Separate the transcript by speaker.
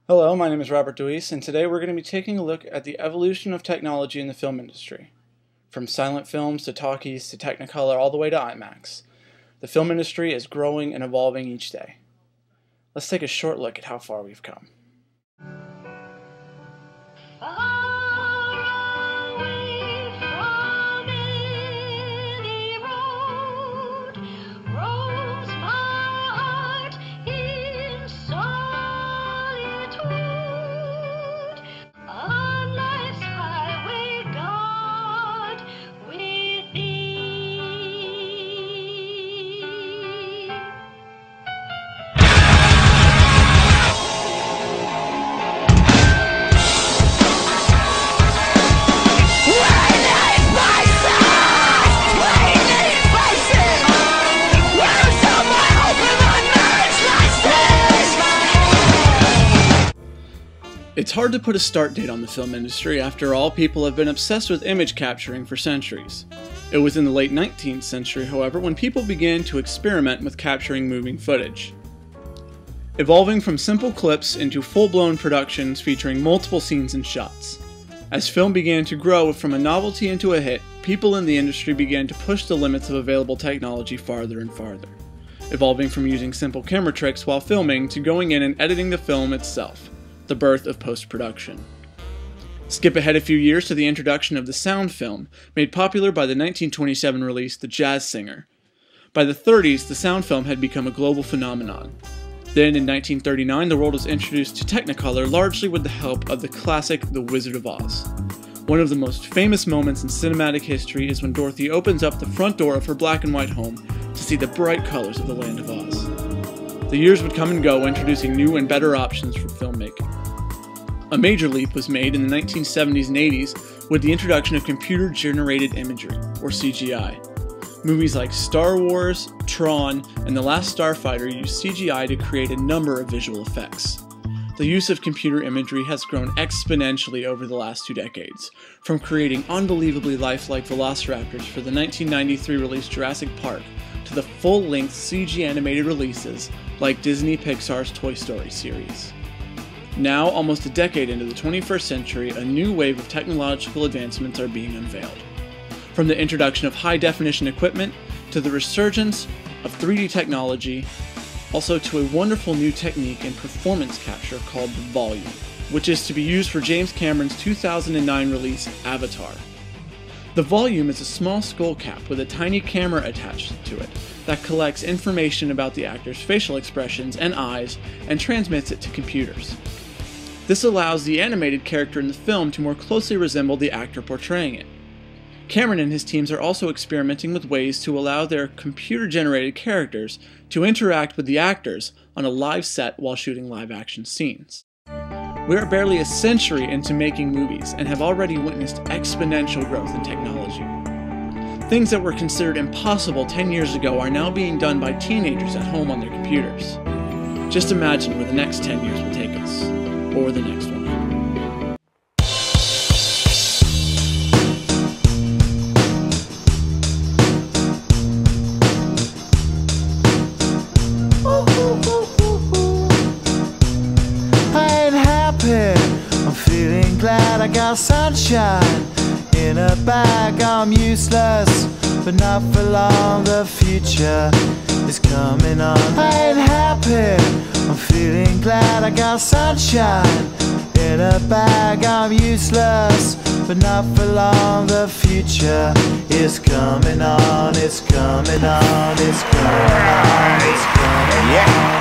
Speaker 1: Hello, my name is Robert DeWeese, and today we're going to be taking a look at the evolution of technology in the film industry. From silent films to talkies to Technicolor all the way to IMAX. The film industry is growing and evolving each day. Let's take a short look at how far we've come. It's hard to put a start date on the film industry. After all, people have been obsessed with image capturing for centuries. It was in the late 19th century, however, when people began to experiment with capturing moving footage. Evolving from simple clips into full-blown productions featuring multiple scenes and shots. As film began to grow from a novelty into a hit, people in the industry began to push the limits of available technology farther and farther. Evolving from using simple camera tricks while filming to going in and editing the film itself. The birth of post-production. Skip ahead a few years to the introduction of the sound film, made popular by the 1927 release The Jazz Singer. By the 30s, the sound film had become a global phenomenon. Then, in 1939, the world was introduced to Technicolor largely with the help of the classic The Wizard of Oz. One of the most famous moments in cinematic history is when Dorothy opens up the front door of her black and white home to see the bright colors of the Land of Oz. The years would come and go, introducing new and better options for filmmaking. A major leap was made in the 1970s and 80s with the introduction of computer-generated imagery, or CGI. Movies like Star Wars, Tron, and The Last Starfighter used CGI to create a number of visual effects. The use of computer imagery has grown exponentially over the last 2 decades, from creating unbelievably lifelike velociraptors for the 1993 release Jurassic Park to the full-length CG animated releases like Disney Pixar's Toy Story series. Now, almost a decade into the 21st century, a new wave of technological advancements are being unveiled. From the introduction of high-definition equipment, to the resurgence of 3D technology, also to a wonderful new technique in performance capture called the volume, which is to be used for James Cameron's 2009 release, Avatar. The volume is a small skull cap with a tiny camera attached to it that collects information about the actor's facial expressions and eyes and transmits it to computers. This allows the animated character in the film to more closely resemble the actor portraying it. Cameron and his teams are also experimenting with ways to allow their computer-generated characters to interact with the actors on a live set while shooting live-action scenes. We are barely a century into making movies and have already witnessed exponential growth in technology. Things that were considered impossible 10 years ago are now being done by teenagers at home on their computers. Just imagine where the next 10 years will take us, or the next one.
Speaker 2: I'm feeling glad I got sunshine in a bag. I'm useless, but not for long. The future is coming on. I ain't happy. I'm feeling glad I got sunshine in a bag. I'm useless, but not for long. The future is coming on. It's coming on. It's coming on. It's coming on.